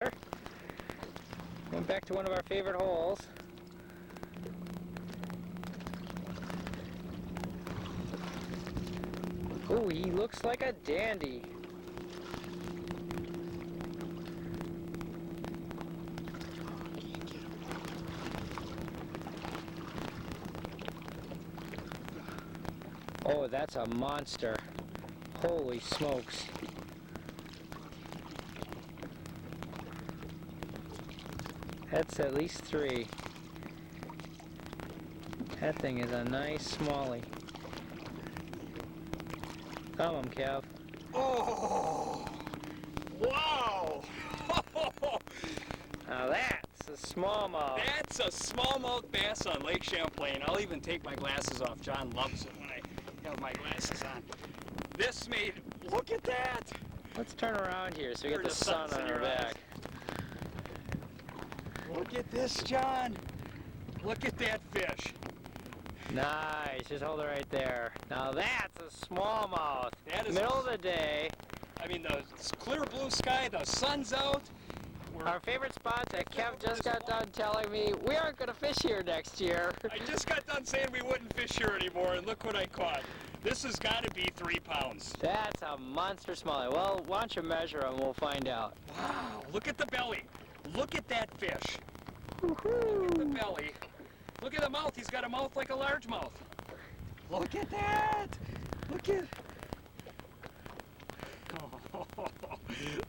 Went back to one of our favorite holes. Ooh, he looks like a dandy. Oh, that's a monster. Holy smokes. That's at least 3. That thing is a nice smallie. Come on, Kev. Oh! Wow! Now that's a smallmouth. That's a smallmouth bass on Lake Champlain. I'll even take my glasses off. John loves it when I have my glasses on. This made, look at that! Let's turn around here so we get the sun on our back. Look at this, John. Look at that fish. Nice, just hold it right there. Now that's a smallmouth. That is middle of the day. I mean, the clear blue sky, the sun's out. Our favorite spot that Kev just got done telling me we aren't going to fish here next year. I just got done saying we wouldn't fish here anymore, and look what I caught. This has got to be 3 pounds. That's a monster smallie. Well, why don't you measure them, we'll find out. Wow, look at the belly. Look at that fish. Woohoo! Look at the belly. Look at the mouth. He's got a mouth like a largemouth. Look at that. Look at. Oh,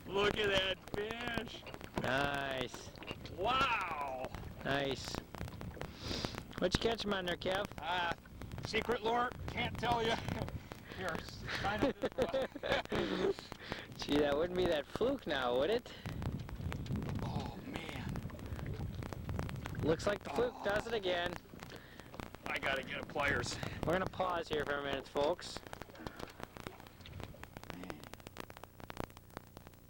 look at that fish. Nice. Wow. Nice. What'd you catch him on there, Kev? Secret lure. Can't tell you. Here, sign up this one. Gee, that wouldn't be that fluke now, would it? Oh, man. Looks like the fluke does it again. I gotta get a pliers. We're going to pause here for a minute, folks.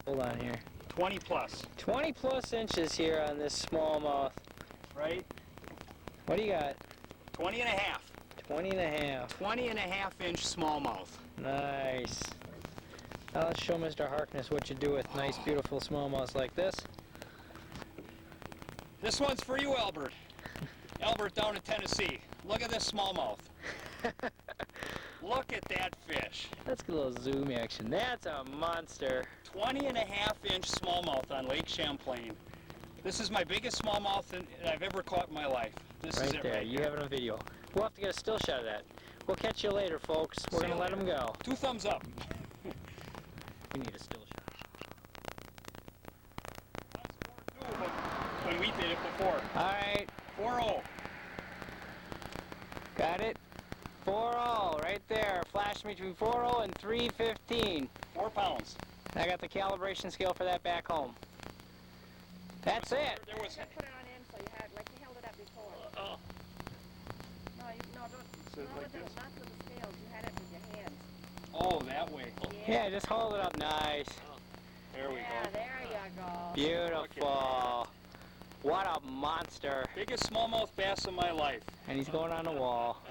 Hold on here. 20 plus. 20 plus inches here on this smallmouth. Right? What do you got? 20 and a half. 20 and a half. 20 and a half inch smallmouth. Nice. Now let's show Mr. Harkness what you do with nice, beautiful smallmouths like this. This one's for you, Albert. Albert down in Tennessee. Look at this smallmouth. Look at that fish. Let's get a little zoom action. That's a monster. 20 and a half inch smallmouth on Lake Champlain. This is my biggest smallmouth that I've ever caught in my life. This is Right it there. right You here. have it on video. We'll have to get a still shot of that. We'll catch you later, folks. We're going to let him go. 2 thumbs up. We need a still shot. That's 4-2 when we did it before. All right. 4-0. Got it? 4-0 right there. Flash me between 4-0 and 3:15. 4 pounds. I got the calibration scale for that back home. That's it. There was. Put it on in so you had, like you held it up before. No, So don't, like this? not with the scales. You had it with your hands. Oh, that way. Yeah, just hold it up nice. There we Yeah, go. there you go. Beautiful. What a monster. Biggest smallmouth bass of my life. And he's going on the wall.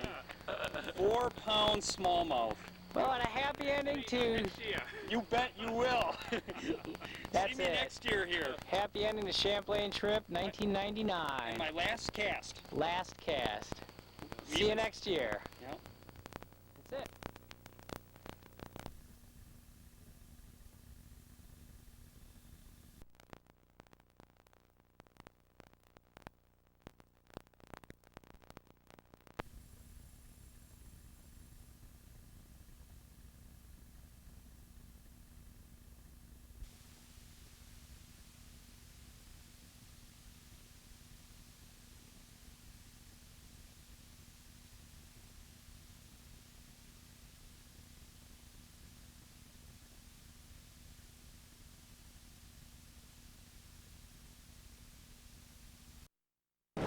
4 pound smallmouth. Well, and a happy ending to... You bet you will. That's See me it. next year here. Happy ending to Champlain trip 1999. My last cast. Last cast. See you next year. Yep. That's it.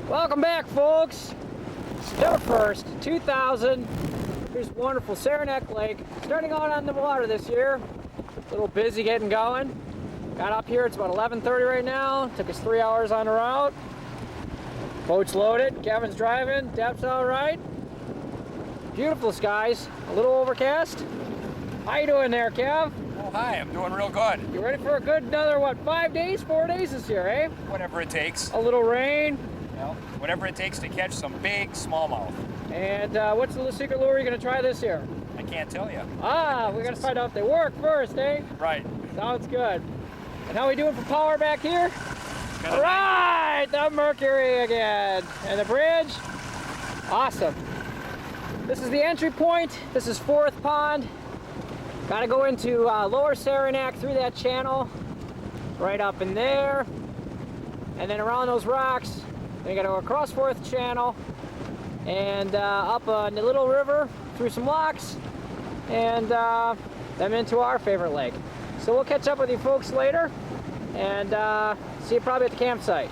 Welcome back, folks. September 1st, 2000. Here's wonderful Saranac Lake. Starting out on the water this year. A little busy getting going. Got up here, it's about 11:30 right now. Took us 3 hours on the route. Boat's loaded, Kevin's driving, Deb's all right. Beautiful skies, a little overcast. How you doing there, Kev? Oh, Hi, I'm doing real good. You ready for a good another, what, 5 days, 4 days this year, eh? Whatever it takes. A little rain. Well, whatever it takes to catch some big smallmouth. And what's the secret lure you're going to try this year? I can't tell you. Ah, we got to find out if they work first, eh? Right. Sounds good. And how we doing for power back here? Got All a right, the Mercury again. And the bridge, awesome. This is the entry point. This is 4th Pond. Got to go into Lower Saranac through that channel, right up in there, and then around those rocks. Then you got to go across 4th Channel and up a little river through some locks, and then into our favorite lake. So we'll catch up with you folks later, and see you probably at the campsite.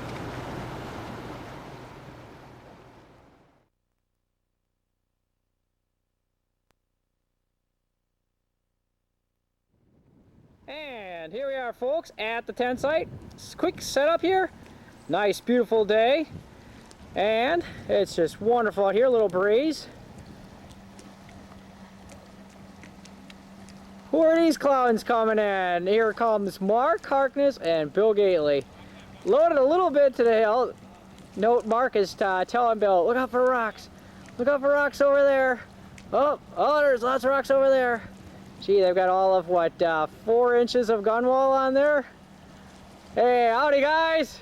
And here we are, folks, at the tent site. Quick setup here. Nice, beautiful day. And it's just wonderful out here, a little breeze. Who are these clowns coming in? Here comes Mark Harkness and Bill Gately. Loaded a little bit to the hill. Note Mark is telling Bill, look out for rocks. Look out for rocks over there. Oh, there's lots of rocks over there. Gee, they've got all of, what, 4 inches of gunwale on there? Hey, howdy guys!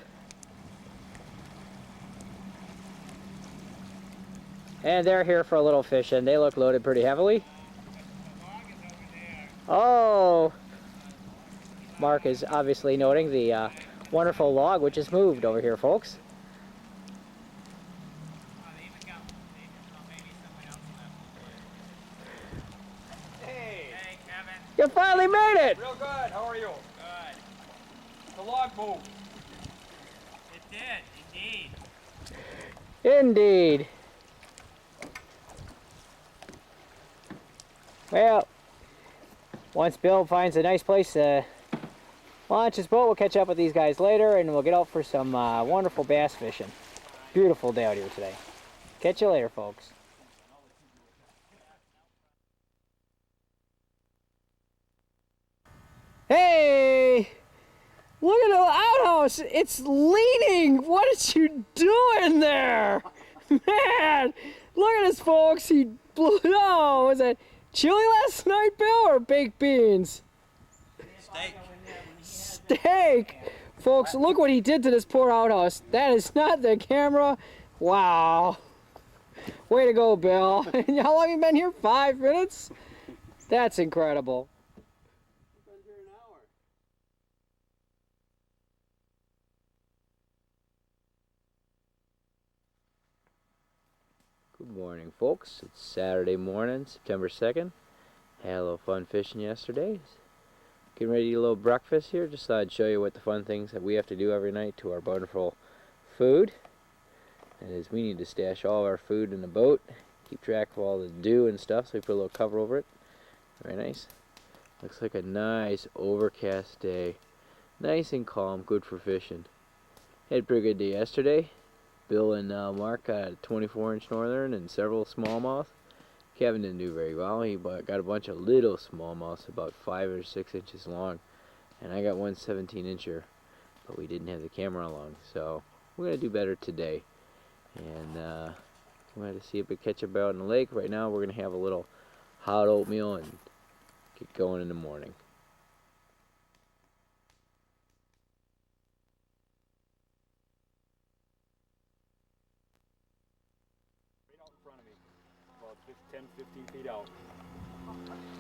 And they're here for a little fishing. They look loaded pretty heavily. Oh! Mark is obviously noting the wonderful log which has moved over here, folks. You finally made it! Real good. How are you? Good. The log moved. It did, indeed. Indeed. Well, once Bill finds a nice place to launch his boat, we'll catch up with these guys later and we'll get out for some wonderful bass fishing. Beautiful day out here today. Catch you later, folks. Hey! Look at the outhouse! It's leaning! What is you doing there? Man! Look at this, folks! He blew it. Oh, was it chili last night, Bill, or baked beans? Steak. Steak! Folks, look what he did to this poor outhouse. That is not the camera. Wow. Way to go, Bill. How long have you been here? 5 minutes? That's incredible. Good morning, folks. It's Saturday morning, September 2nd. Had a little fun fishing yesterday. Getting ready to eat a little breakfast here. Just thought I'd show you what the fun things that we have to do every night to our wonderful food. That is, we need to stash all of our food in the boat, keep track of all the dew and stuff, so we put a little cover over it. Very nice. Looks like a nice overcast day. Nice and calm, good for fishing. Had a pretty good day yesterday. Bill and Mark got a 24-inch northern and several smallmouth. Kevin didn't do very well. He got a bunch of little smallmouths, about 5 or 6 inches long. And I got one 17-incher, but we didn't have the camera along. So we're going to do better today. And we're going to see if we catch a barrel in the lake. Right now we're going to have a little hot oatmeal and get going in the morning. Front of me, about 10, 15 feet out.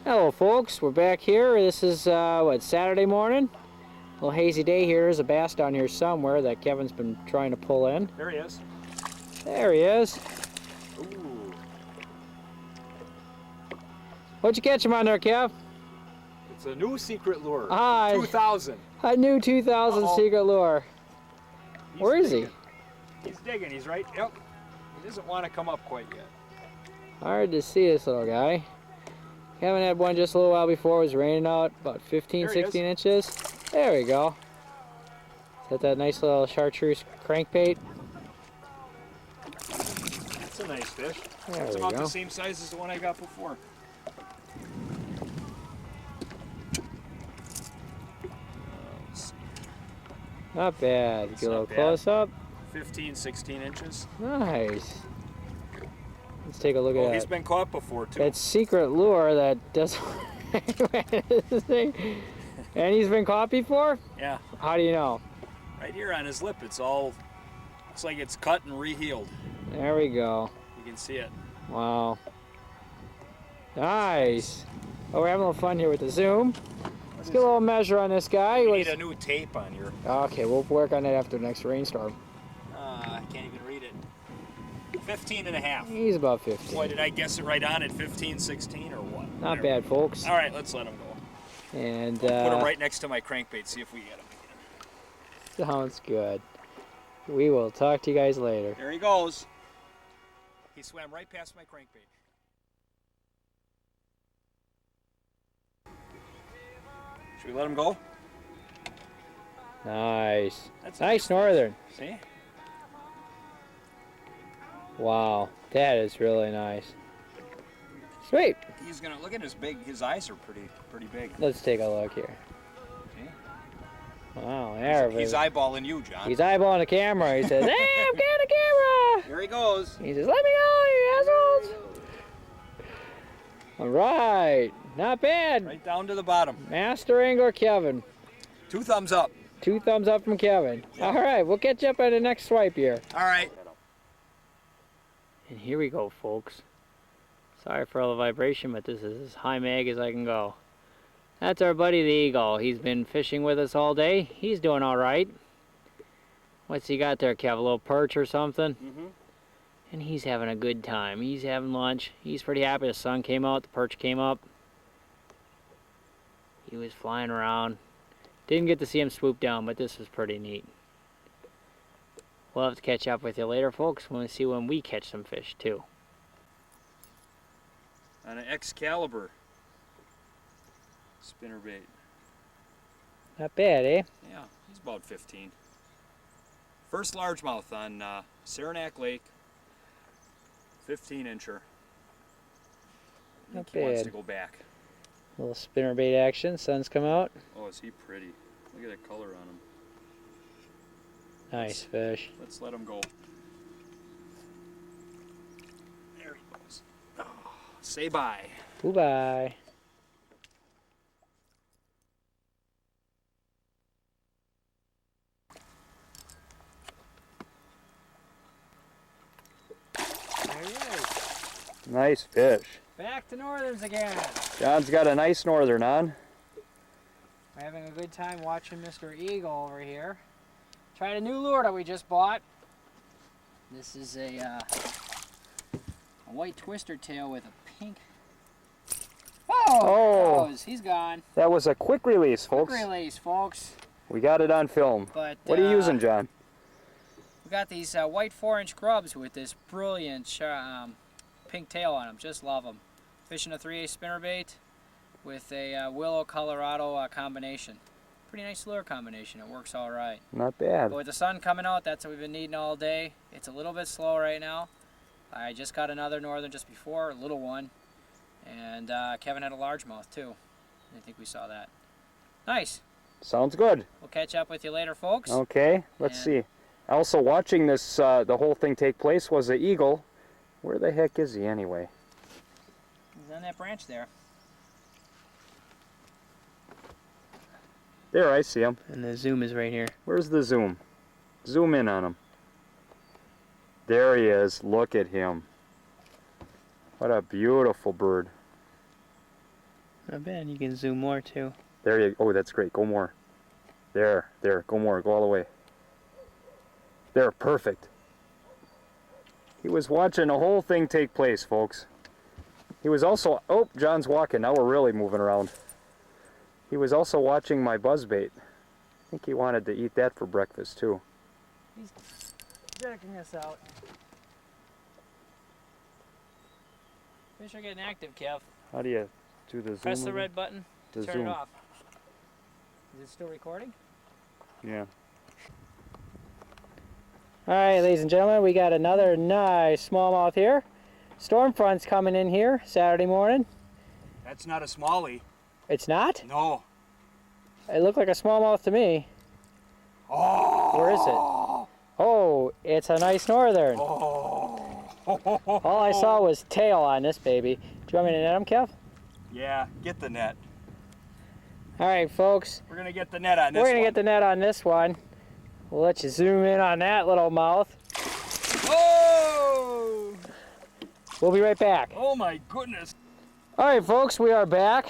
Hello folks, we're back here. This is what, Saturday morning? A little hazy day here. There's a bass down here somewhere that Kevin's been trying to pull in. There he is. There he is. Ooh. What'd you catch him on there, Kev? It's a new secret lure. Ah, 2000. A new 2000 secret lure. Where is he? He's digging. He's right. Yep. He doesn't want to come up quite yet. Hard to see this little guy. Kevin had one just a little while before. It was raining out, about 15, 16 inches. There we go. Is that nice little chartreuse crankbait? That's a nice fish. There It's we about go. the same size as the one I got before. Not bad. It's Get a little not bad. close up. 15, 16 inches. Nice. Let's take a look Oh, at he's that. been caught before too. That secret lure that doesn't. And he's been caught before? Yeah, How do you know? right here on his lip. It's all, looks like it's cut and rehealed. There we go. You can see it. Wow. Nice. Oh, we're having a little fun here with the zoom. Let's get a little measure on this guy. You need a new tape on your. Okay, we'll work on it after the next rainstorm. I can't even read it. 15 and a half. He's about 15. Boy, did I guess it right on at 15, 16 or what? Not bad, folks. All right, let's let him go. And Put him right next to my crankbait, see if we get him again. sounds good. We will talk to you guys later. There he goes. He swam right past my crankbait. Should we let him go? Nice. That's Nice northern. See? Wow, that is really nice. Sweet. He's gonna look at his eyes are pretty big. Let's take a look here. See? Wow, there He's eyeballing you, John. He's eyeballing the camera. He says, "Hey, I'm getting the camera." Here he goes. He says, "Let me go, you assholes." All right, not bad. Right down to the bottom. Master angler Kevin. 2 thumbs up. 2 thumbs up from Kevin. All right, we'll catch up at the next swipe here. All right. And here we go, folks. Sorry for all the vibration, but this is as high mag as I can go. That's our buddy the eagle. He's been fishing with us all day. He's doing all right. What's he got there, Kev? A little perch or something? Mm-hmm. And he's having a good time. He's having lunch. He's pretty happy. The sun came out. The perch came up. He was flying around. Didn't get to see him swoop down, but this was pretty neat. We'll have to catch up with you later, folks. We'll see when we catch some fish, too. On an Excalibur spinnerbait. Not bad, eh? Yeah, he's about 15. First largemouth on Saranac Lake. 15-incher. I think he wants to go back. Little spinnerbait action. Sun's come out. Oh, is he pretty? Look at that color on him. Nice fish. Let's let him go. There he goes. Oh, say bye. Bye-bye. There he is. Nice fish. Back to northerns again. John's got a nice northern on. We're having a good time watching Mr. Eagle over here. Tried a new lure that we just bought. This is a white twister tail with a pink. Oh! There goes. He's gone. That was a quick release, folks. Quick release, folks. We got it on film. But What are you using, John? we got these white 4-inch grubs with this brilliant pink tail on them. Just love them. Fishing a 3/8 spinnerbait with a Willow Colorado combination. Pretty nice lure combination. It works all right. Not bad. But with the sun coming out, that's what we've been needing all day. It's a little bit slow right now. I just got another northern just before, a little one. And Kevin had a largemouth too. I think we saw that. Nice. Sounds good. We'll catch up with you later, folks. Okay, let's see. Also watching this, the whole thing take place was the eagle. Where the heck is he anyway? He's on that branch there. There, I see him. And the zoom is right here. Where's the zoom? Zoom in on him. There he is. Look at him. What a beautiful bird. Not bad. You can zoom more too. There you go. Oh, that's great. Go more. There, go more. Go all the way. There, perfect. He was watching the whole thing take place, folks. He was also, oh, John's walking. Now we're really moving around. He was also watching my buzzbait. I think he wanted to eat that for breakfast too. He's checking us out. Fish are getting active, Kev. How do you do the zoom? Press the again? red button to The turn zoom. it off. Is it still recording? Yeah. Alright, ladies and gentlemen, we got another nice smallmouth here. Storm front's coming in here Saturday morning. That's not a smallie. It's not? No. It looked like a smallmouth to me. Oh! Where is it? Oh, it's a nice northern. Oh! All I saw was tail on this baby. Do you want me to net him, Kev? Yeah, get the net. All right, folks. We're gonna get the net on this We're gonna one. get the net on this one. We'll let you zoom in on that little mouth. Oh! We'll be right back. Oh my goodness. All right, folks, we are back.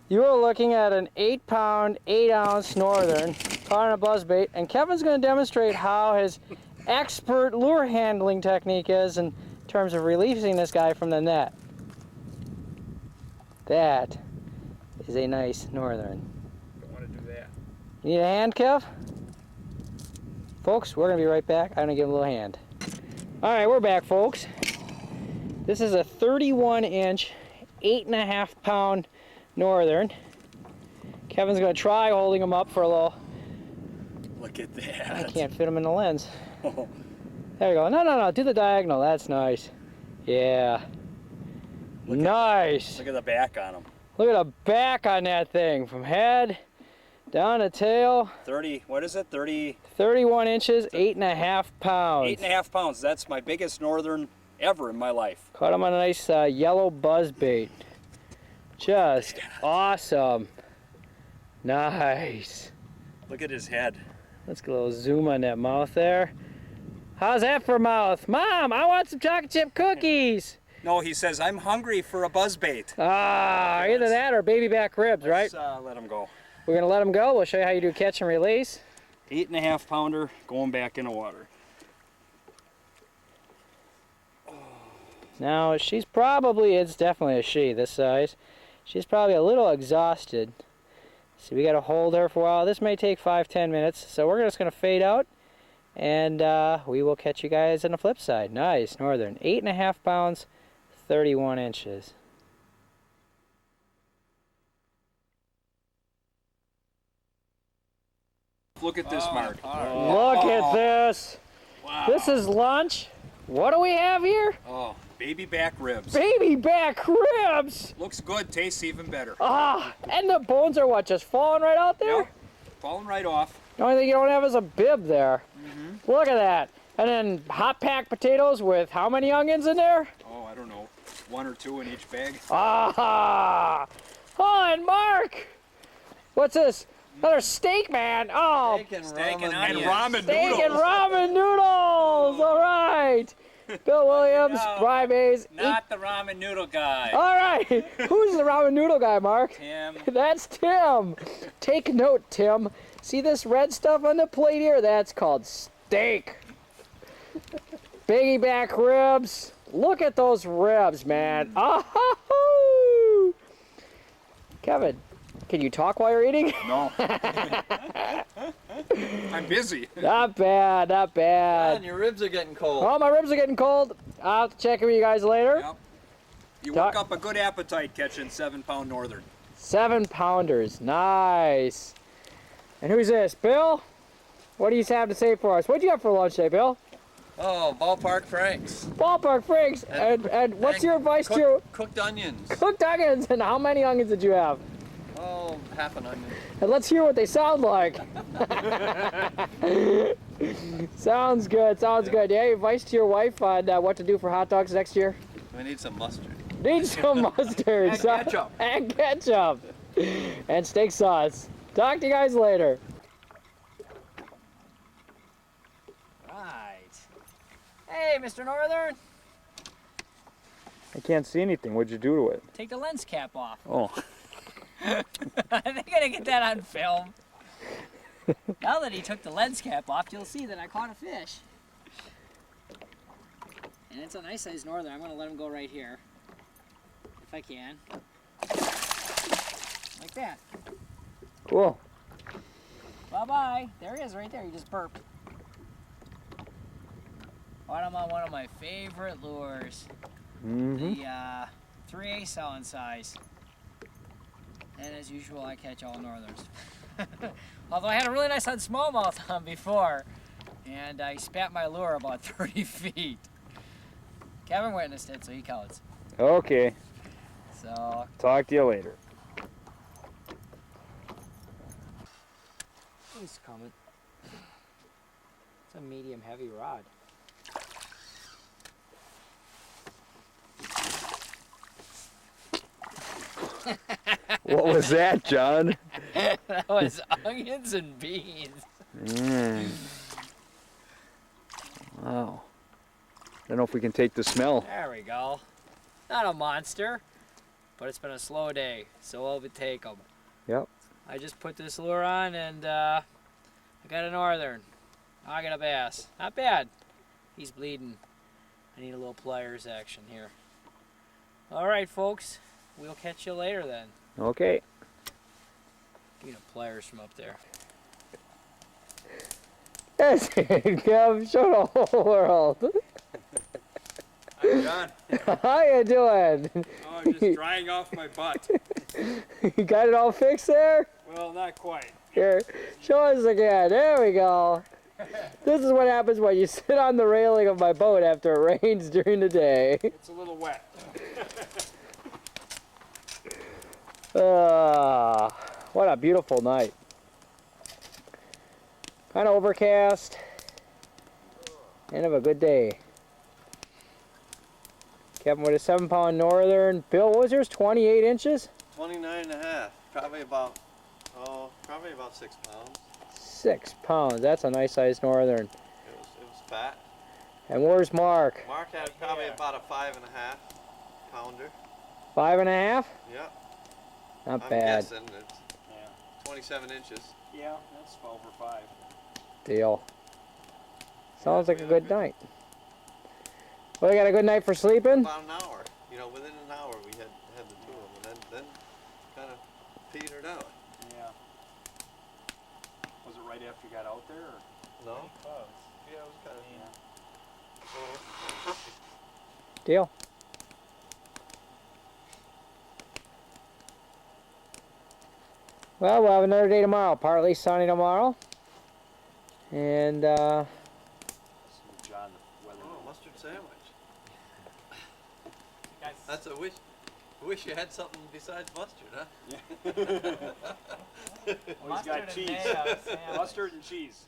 You are looking at an 8-pound, 8-ounce northern caught on a buzzbait, and Kevin's going to demonstrate how his expert lure handling technique is in terms of releasing this guy from the net. That is a nice northern. Don't want to do that. You need a hand, Kev? Folks, we're going to be right back. I'm going to give him a little hand. All right, we're back, folks. This is a 31-inch, 8.5-pound northern. Kevin's going to try holding him up for a little. Look at that. I can't fit him in the lens. Oh, There we go. No. Do the diagonal. That's nice. Yeah. Nice. look at the back on him. Look at the back on that thing. From head down to tail. 30, what is it? 30, 31 inches, 8.5 pounds. 8.5 pounds. That's my biggest northern ever in my life. Caught him on a nice yellow buzzbait. Just awesome. Nice. Look at his head. Let's get a little zoom on that mouth there. How's that for mouth? Mom, I want some chocolate chip cookies. No, he says, I'm hungry for a buzzbait. Ah, either that or baby back ribs, right? Let's let him go. We're gonna let him go. We'll show you how you do catch and release. 8.5 pounder going back in the water. Now, she's probably, it's definitely a she, this size. She's probably a little exhausted. So we gotta hold her for a while. This may take 5-10 minutes. So we're just gonna fade out and we will catch you guys on the flip side. Nice, northern. 8.5 pounds, 31 inches. Look at this, Mark. Look at this. Wow. This is lunch. What do we have here? Oh, baby back ribs. Baby back ribs. Looks good, tastes even better. Ah, and the bones are what, just falling right out there? Yep. Falling right off. The only thing you don't have is a bib there. Look at that. And then hot packed potatoes with how many onions in there? Oh, I don't know. 1 or 2 in each bag. Ah! Oh, and Mark! What's this? Another steak, man. Oh, Steak and ramen steak noodles. and ramen noodles. All right. Bill Williams, Brian Mays. Not the ramen noodle guy. All right. Who's the ramen noodle guy, Mark? Tim. That's Tim. Take note, Tim. See this red stuff on the plate here? That's called steak. Baby back ribs. Look at those ribs, man. Oh, Kevin, can you talk while you're eating? No. I'm busy. Not bad, not bad. Man, your ribs are getting cold. Oh, my ribs are getting cold. I'll have to check in with you guys later. Yep. You Doc- work up a good appetite catching 7-pound northern. 7-pounders, nice. And who's this, Bill? What do you have to say for us? What'd you have for lunch today, Bill? Oh, ballpark franks. Ballpark Franks. And what's And your advice to your cooked onions? cooked onions? And how many onions did you have? Oh, half an onion. And let's hear what they sound like. Sounds good, sounds good. Yeah, your advice to your wife on what to do for hot dogs next year? We need some mustard. Need some mustard. And ketchup. And ketchup. And steak sauce. Talk to you guys later. Right. Hey, Mr. Northern. I can't see anything. What'd you do to it? Take the lens cap off. Oh. I think I gotta get that on film. Now that he took the lens cap off, you'll see that I caught a fish. And it's a nice sized northern. I'm gonna let him go right here. If I can. Like that. Cool. Bye-bye. There he is right there. He just burped. Caught him on one of my favorite lures. Mm-hmm. The 3/8 sound size. And as usual, I catch all northers. Although I had a really nice on smallmouth on before, and I spat my lure about 30 feet. Kevin witnessed it, so he counts. Okay. So, Talk to you later. he's coming. It's a medium heavy rod. What was that, John? That was onions and beans. Wow. I don't know if we can take the smell. There we go. Not a monster, but it's been a slow day, so we'll take them. Yep. I just put this lure on and I got a northern. I got a bass. Not bad. He's bleeding. I need a little pliers action here. All right, folks. We'll catch you later then. Okay. Give me the pliers from up there. That's it, Kev. Show the whole world. I'm John. How you doing? Oh, I'm just drying off my butt. You got it all fixed there? Well, not quite. Here, show us again. There we go. This is what happens when you sit on the railing of my boat after it rains during the day. It's a little wet. What a beautiful night. Kind of overcast. End of a good day. Kevin with a 7-pound northern. Bill, what was yours? 28 inches? 29 and a half. Probably about 6 pounds. 6 pounds. That's a nice sized northern. It was fat. And where's Mark? Mark had probably about a 5 and a half pounder. 5.5? Not I'm bad. guessing it's 27 inches. Yeah, that's 12 or 5. Deal. Sounds like a good night. Well, you got a good night for sleeping? About an hour. You know, within an hour we had the two of them, and then kind of petered out. Yeah. Was it right after you got out there? Or? No? Yeah, it was kind of. Deal. Well, we'll have another day tomorrow. Partly sunny tomorrow. And, John, the weather. Oh, mustard sandwich. That's a wish. I wish you had something besides mustard, huh? Oh, he's got cheese. Mustard and cheese.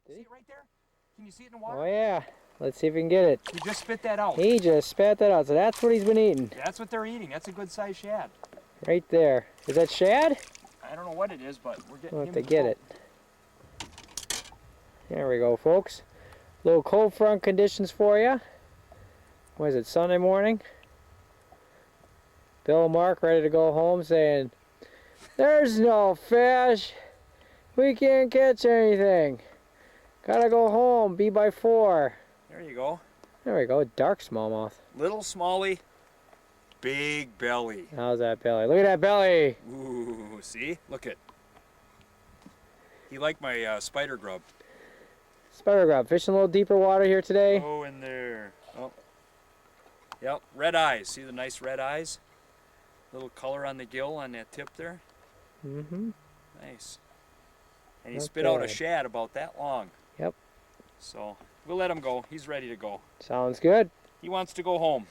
See it right there? Can you see it in the water? oh yeah. Let's see if we can get it. You just spit that out. He just spat that out. So that's what he's been eating. That's what they're eating. That's a good sized shad. Right there. Is that shad? I don't know what it is, but we're getting We'll him have to in the get boat. it. There we go, folks. Little cold front conditions for you. What is it, Sunday morning? Bill and Mark ready to go home saying, there's no fish. We can't catch anything. Gotta go home, be by 4. There you go. There we go, dark smallmouth. Little smallie, big belly. How's that belly? Look at that belly. Ooh, see? Look at. He liked my spider grub. Spider grub, fishing a little deeper water here today. Oh, in there. Oh. Yep, red eyes. See the nice red eyes? Little color on the gill on that tip there. Mm-hmm. Nice. And he spit out a Okay. shad about that long. Yep. So we'll let him go. He's ready to go. Sounds good. He wants to go home.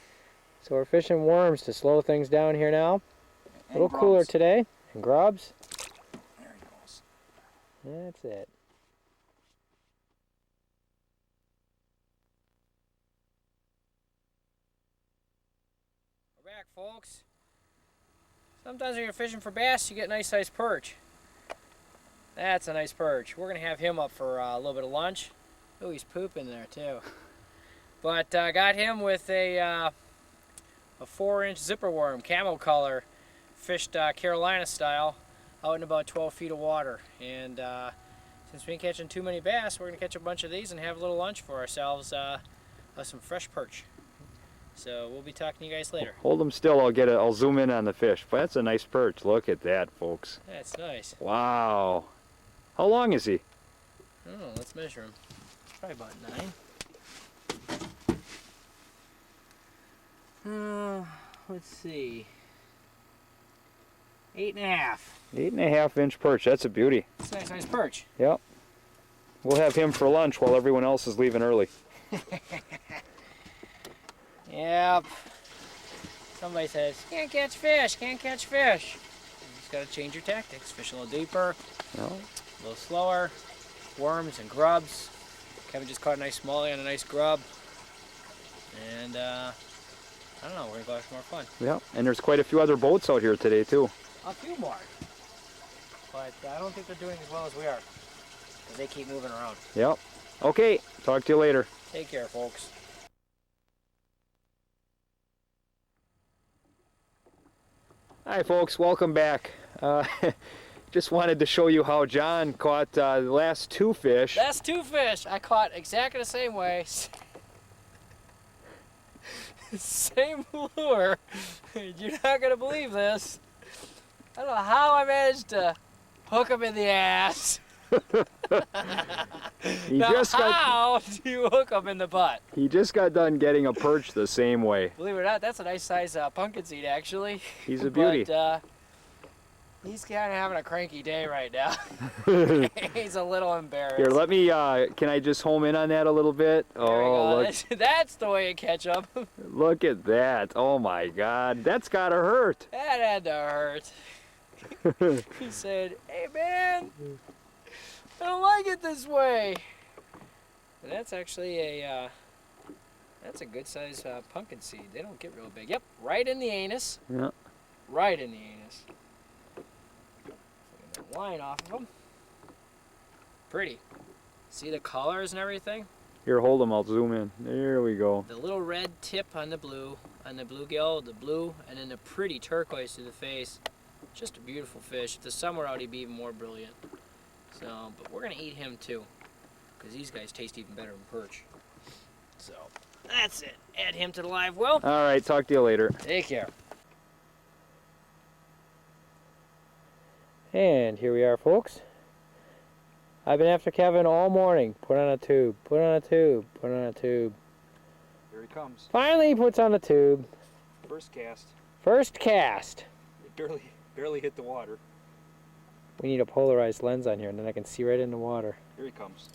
So we're fishing worms to slow things down here now. A And little cooler grubs. today. And grubs. There he goes. That's it. We're back, folks. Sometimes when you're fishing for bass, you get a nice sized perch. That's a nice perch. We're going to have him up for a little bit of lunch. Oh, he's pooping there too. But got him with a 4-inch zipper worm, camo color, fished Carolina style, out in about 12 feet of water. And since we ain't catching too many bass, we're going to catch a bunch of these and have a little lunch for ourselves with some fresh perch. So we'll be talking to you guys later. Hold them still, I'll zoom in on the fish. But that's a nice perch. Look at that, folks. That's nice. Wow. How long is he? Oh, let's measure him. Probably about 9. Let's see. 8.5. 8.5 inch perch. That's a beauty. That's a nice perch. Yep. We'll have him for lunch while everyone else is leaving early. Yep. somebody says, can't catch fish, can't catch fish. You just gotta change your tactics. Fish a little deeper, No. a little slower, worms and grubs. Kevin just caught a nice smallie on a nice grub. And I don't know, we're gonna go have some more fun. Yeah, and there's quite a few other boats out here today too. A few more. But I don't think they're doing as well as we are. Because they keep moving around. Yep. Okay, talk to you later. Take care, folks. Hi folks, welcome back. Just wanted to show you how John caught the last 2 fish. That's 2 fish I caught exactly the same way. Same lure. You're not gonna believe this. I don't know how I managed to hook him in the ass. How do you hook him in the butt? He just got done getting a perch the same way. Believe it or not, that's a nice size pumpkin seed actually. He's a beauty. But, he's kind of having a cranky day right now. He's a little embarrassed. Here, let me, can I just home in on that a little bit? There we Oh, go. look. That's the way you catch them. Look at that. Oh my God, that's gotta hurt. That had to hurt. He said, hey man, I don't like it this way. And that's actually a, that's a good size pumpkin seed. They don't get real big. Yep, right in the anus. Yeah. Right in the anus. Get that line off of them. Pretty. See the colors and everything? Here, hold them, I'll zoom in. There we go. The little red tip on the bluegill, the blue, and then the pretty turquoise to the face. Just a beautiful fish. If the sun were out, he'd be even more brilliant. So, but we're gonna eat him too, because these guys taste even better than perch. So, that's it. Add him to the live well. All right, talk to you later. Take care. And here we are, folks. I've been after Kevin all morning. Put on a tube, put on a tube, put on a tube. Here he comes. Finally, he puts on a tube. First cast. First cast. It barely hit the water. We need a polarized lens on here, and then I can see right in the water. Here he comes.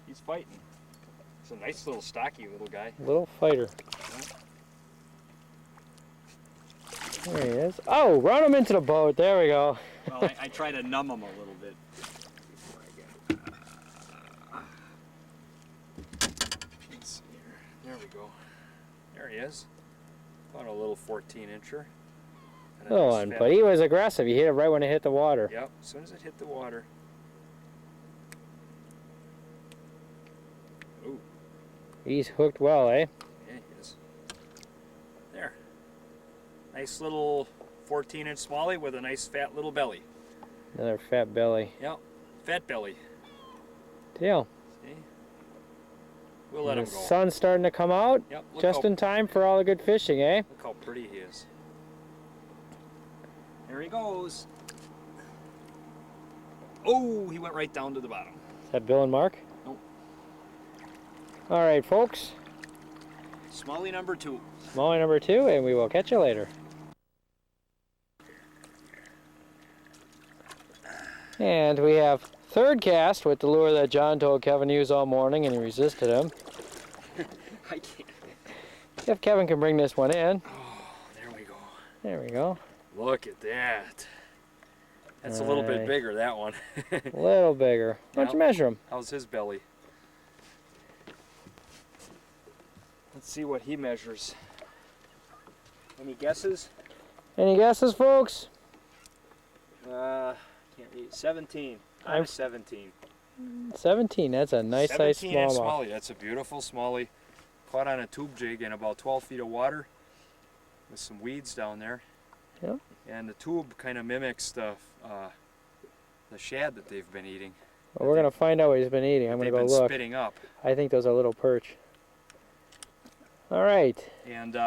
He's fighting. It's a nice little stocky little guy. Little fighter. There he is. Oh, run him into the boat. There we go. Well, I try to numb him a little bit. There we go. There he is. Caught a little 14-incher. Oh, but he was aggressive. He hit it right when it hit the water. Yep, as soon as it hit the water. Ooh. He's hooked well, eh? Yeah, he is. There. Nice little 14-inch smallie with a nice fat little belly. Another fat belly. Yep, fat belly. Deal. See? We'll let him The go. sun's starting to come out. Yep, look Just in time for all the good fishing, eh? Look how pretty he is. There he goes. Oh, he went right down to the bottom. Is that Bill and Mark? Nope. All right, folks. Smallie number 2. Smallie number 2, and we will catch you later. And we have third cast with the lure that John told Kevin to use all morning, and he resisted him. I can't. If Kevin can bring this one in. Oh, there we go. There we go. Look at that. That's a little bit bigger, that one. A little bigger. Why don't you measure him? How's his belly? Let's see what he measures. Any guesses? Any guesses, folks? Can't read. 17. I'm 17. 17. That's a nice size 17-inch smallmouth. smallie. That's a beautiful smallie. Caught on a tube jig in about 12 feet of water with some weeds down there. Yeah. And the tube kind of mimics the shad that they've been eating. Well, we're gonna find out what he's been eating. I'm gonna They've go been look. spitting up. I think those are little perch. All right. And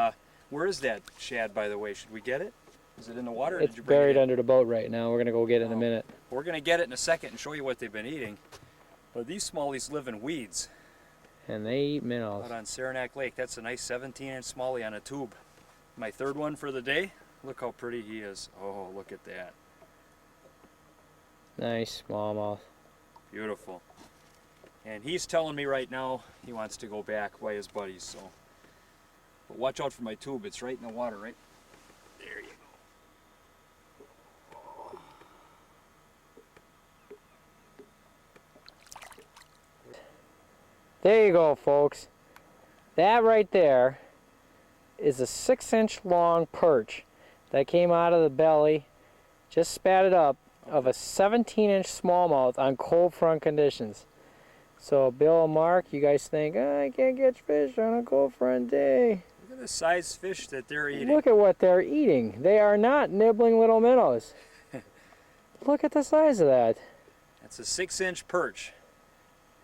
where is that shad, by the way? Should we get it? Is it in the water? Or It's did you bring buried it in? under the boat right now. We're gonna go get it in a Oh. minute. We're gonna get it in a second and show you what they've been eating. But these smallies live in weeds And they eat minnows. out on Saranac Lake. That's a nice 17-inch smallie on a tube. My third one for the day. Look how pretty he is. Oh, look at that. Nice smallmouth. Beautiful. And he's telling me right now he wants to go back by his buddies, so. But watch out for my tube. It's right in the water, right? There you go, folks. That right there is a 6-inch long perch that came out of the belly, just spat it up, of a 17-inch smallmouth on cold front conditions. So Bill and Mark, you guys think, oh, I can't catch fish on a cold front day. Look at the size fish that they're eating. Look at what they're eating. They are not nibbling little minnows. Look at the size of that. That's a 6-inch perch.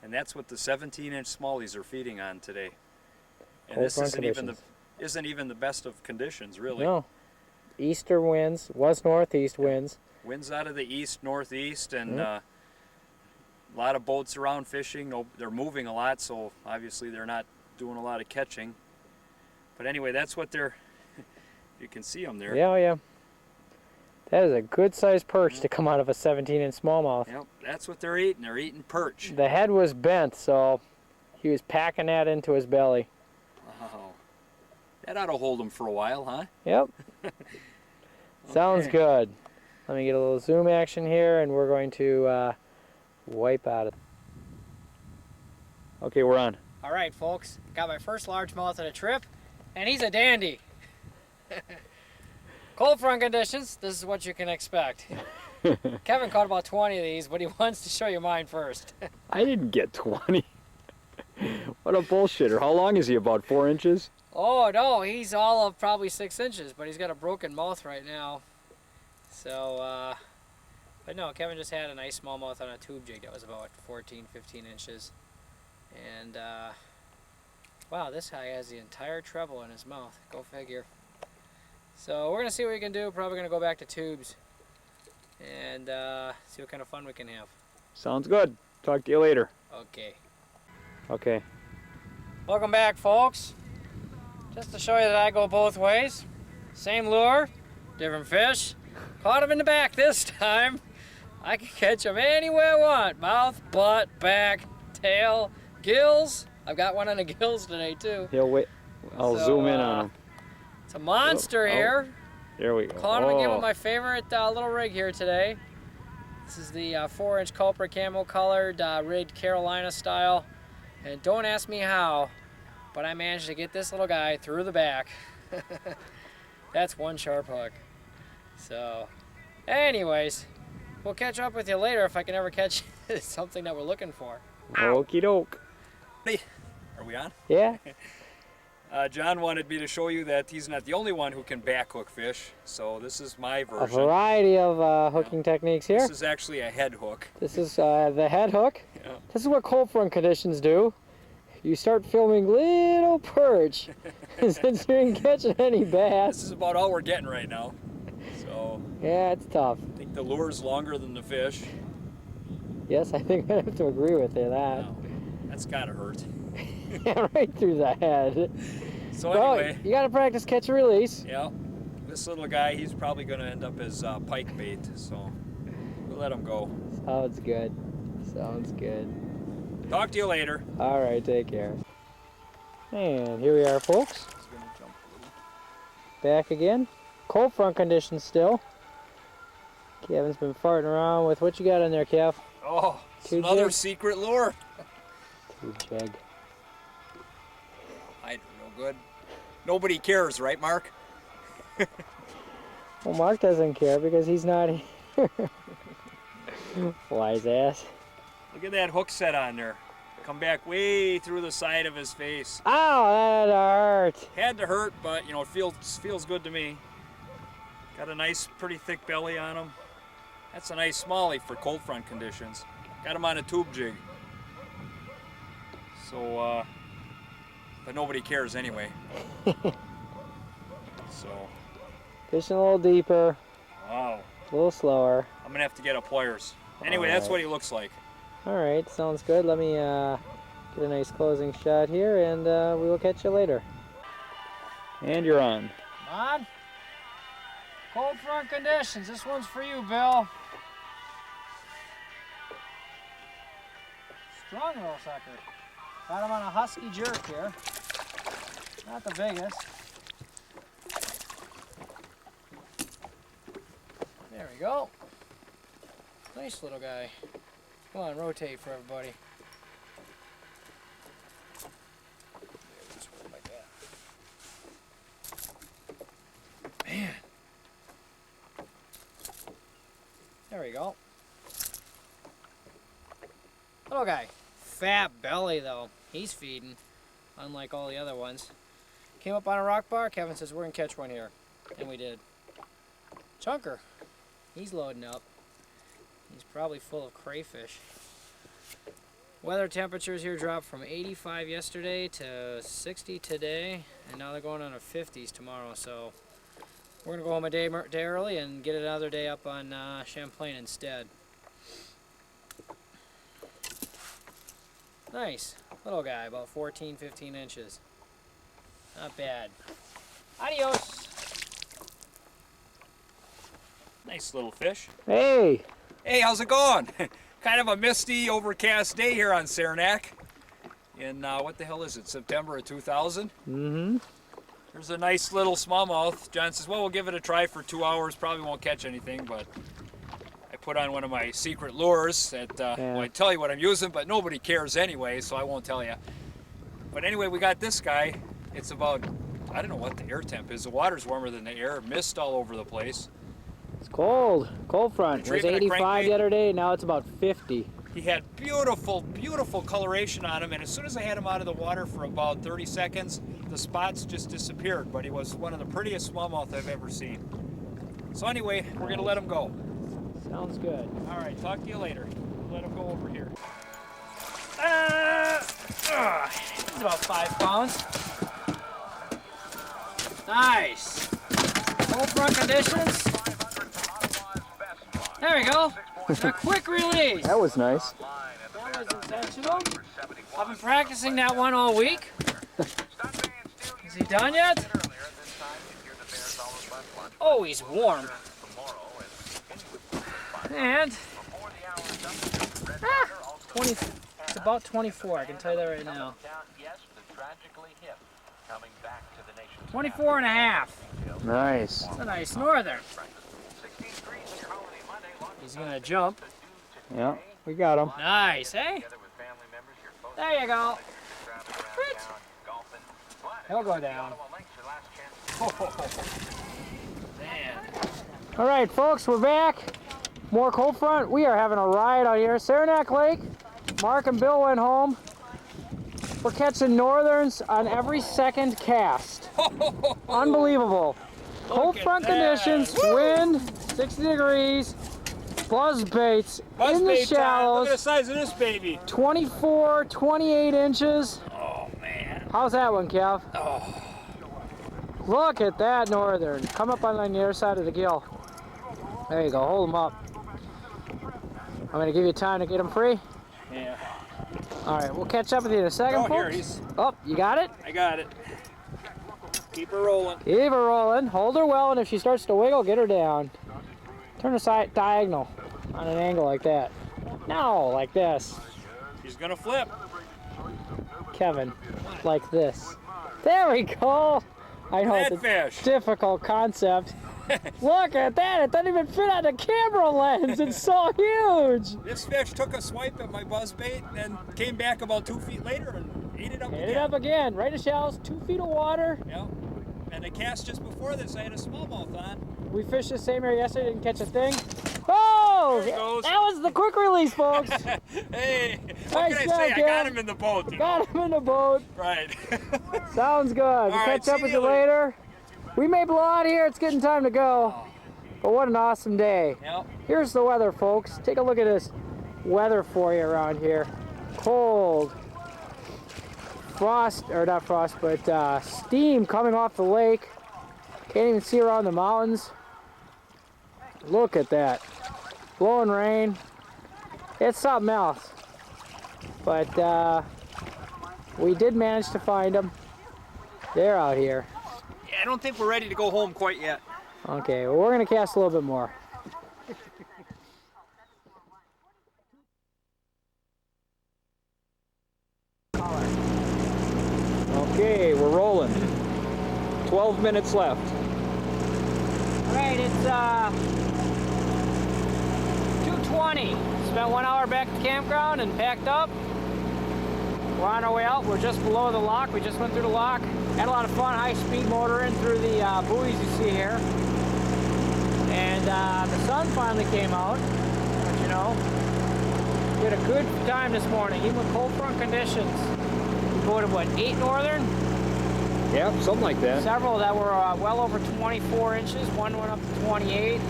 And that's what the 17-inch smallies are feeding on today. And Cold this front isn't even the best of conditions, really. No. Easter winds, was northeast winds. Winds out of the east, northeast, and Yep. a lot of boats around fishing. No, they're moving a lot, so obviously they're not doing a lot of catching. But anyway, that's what they're, you can see them there. Yeah, yeah. That is a good sized perch to come out of a 17-inch smallmouth. Yep, that's what they're eating. They're eating perch. The head was bent, so he was packing that into his belly. Wow. That ought to hold them for a while, huh? Yep. Sounds Okay. good. Let me get a little zoom action here, and we're going to wipe out it. Okay, we're on. All right, folks. Got my first largemouth of the trip, and he's a dandy. Cold front conditions, this is what you can expect. Kevin caught about 20 of these, but he wants to show you mine first. I didn't get 20. What a bullshitter. How long is he? About 4 inches? Oh, no, he's all of probably 6 inches, but he's got a broken mouth right now. So, but no, Kevin just had a nice smallmouth on a tube jig that was about 14, 15 inches. And, wow, this guy has the entire treble in his mouth. Go figure. So we're going to see what we can do. Probably going to go back to tubes and see what kind of fun we can have. Sounds good. Talk to you later. Okay. Okay. Welcome back, folks. Just to show you that I go both ways. Same lure, different fish. Caught him in the back this time. I can catch him anywhere I want. Mouth, butt, back, tail, gills. I've got one on the gills today too. He'll wait. I'll So, zoom in on him. It's a monster Oh, oh. here. There we go. Caught him again Oh. with my favorite little rig here today. This is the 4-inch culprit camo colored rigged Carolina style. And don't ask me how, but I managed to get this little guy through the back. That's one sharp hook. So, anyways, we'll catch up with you later if I can ever catch something that we're looking for. Okie doke. Are we on? Yeah? John wanted me to show you that he's not the only one who can back hook fish. So this is my A version. variety of hooking techniques here. This is actually a head hook. This is the head hook. Yeah. This is what cold front conditions do. You start filming little perch since you ain't catching any This bass. is about all we're getting right now. So Yeah, it's tough. I think the lure's longer than the fish. Yes, I think I have to agree with you that. Wow, that's gotta hurt. Right through the head. So Well, anyway, you gotta practice catch and release. yeah, this little guy, he's probably gonna end up as pike bait. So we'll let him go. Sounds good. Sounds good. Talk to you later. All right, take care. And here we are, folks. He's gonna jump a little. Back again. Cold front conditions still. Kevin's been farting around with what you got in there, Kev? Oh, it's Tube another jig? secret lure. Tube jig. I don't know, good. Nobody cares, right, Mark? Well, Mark doesn't care because he's not here. Wise ass. Look at that hook set on there. Come back way through the side of his face. Ow, that hurt. Had to hurt, but you know, it feels good to me. Got a nice, pretty thick belly on him. That's a nice smallie for cold front conditions. Got him on a tube jig. So, but nobody cares anyway. So, Fishing a little deeper, wow. a little slower. I'm gonna have to get a pliers. Anyway, that's what he looks like. All right, sounds good. Let me get a nice closing shot here, and we will catch you later. And you're on. Come on. Cold front conditions. This one's for you, Bill. Strong little sucker. Got him on a husky jerk here. Not the biggest. There we go. Nice little guy. Come on, rotate for everybody. There we go. Little guy. Fat belly though. He's feeding, unlike all the other ones. Came up on a rock bar. Kevin says we're gonna catch one here. And we did. Chunker. He's loading up. He's probably full of crayfish. Weather temperatures here dropped from 85 yesterday to 60 today, and now they're going on to 50s tomorrow, so we're going to go home a day early and get another day up on Champlain instead. Nice. Little guy, about 14, 15 inches. Not bad. Adios. Nice little fish. Hey. Hey, how's it going? Kind of a misty, overcast day here on Saranac. In what the hell is it, September of 2000? Mm-hmm. There's a nice little smallmouth. John says, well, we'll give it a try for 2 hours. Probably won't catch anything, but I put on one of my secret lures that, well, I tell you what I'm using, but nobody cares anyway, so I won't tell you. But anyway, we got this guy. It's about, I don't know what the air temp is. The water's warmer than the air. Mist all over the place. It's cold. Cold front. It was 85 the other day, now it's about 50. He had beautiful, beautiful coloration on him, and as soon as I had him out of the water for about 30 seconds, the spots just disappeared, but he was one of the prettiest smallmouth I've ever seen. So anyway, we're gonna let him go. Sounds good. All right, talk to you later. Let him go over here. He's about 5 pounds. Nice. Cold front conditions. There we go. A quick release. That was nice. That was intentional. I've been practicing that one all week. Is he done yet? Oh, he's warm. And 20. It's about 24. I can tell you that right now. 24 and a half. Nice. That's a nice northern. He's gonna jump. Yeah, we got him. Nice, eh? There you go. He'll go down. Man. All right, folks, we're back. More cold front. We are having a riot out here. Saranac Lake. Mark and Bill went home. We're catching northerns on every second cast. Unbelievable. Cold front conditions, wind, 60 degrees. Buzz baits in the shallows. Look at the size of this baby. 24, 28 inches. Oh, man. How's that one, Kev? Oh. Look at that northern. Come up on the other side of the gill. There you go. Hold them up. I'm going to give you time to get them free. Yeah. All right, we'll catch up with you in a second, Oh, here, folks. he's... Oh, you got it? I got it. Keep her rolling. Keep her rolling. Hold her well, and if she starts to wiggle, get her down. Turn her side diagonal on an angle like that. No, like this. She's gonna flip. Kevin, like this. There we go. I know it's a Fish. difficult concept. Look at that. It doesn't even fit on the camera lens. It's so huge. This fish took a swipe at my buzz bait and came back about 2 feet later and ate it up Hit again. it up again. Right in shallows, 2 feet of water. Yeah. And the cast just before this, I had a smallmouth on. We fished the same area yesterday, didn't catch a thing. Oh! There he goes. That was the quick release, folks. Hey, what Nice can I say? job, I got Kev. him in the boat. You know? Got him in the boat. Right. Sounds good. We'll right, catch up see with you you later. We may blow out here. It's getting time to go. But what an awesome day. Yep. Here's the weather, folks. Take a look at this weather for you around here. Cold. Frost, or not frost, but steam coming off the lake. Can't even see around the mountains. Look at that. Blowing rain. It's something else. But we did manage to find them. They're out here. Yeah, I don't think we're ready to go home quite yet. Okay, well, we're going to cast a little bit more. Okay, we're rolling. 12 minutes left. All right, it's 2:20. Spent 1 hour back at the campground and packed up. We're on our way out. We're just below the lock. We just went through the lock. Had a lot of fun, high-speed motoring through the buoys you see here. And the sun finally came out. But, you know, we had a good time this morning, even with cold front conditions. We voted, what, 8 northern? Yeah, something like that. Several that were well over 24 inches. One went up to 28.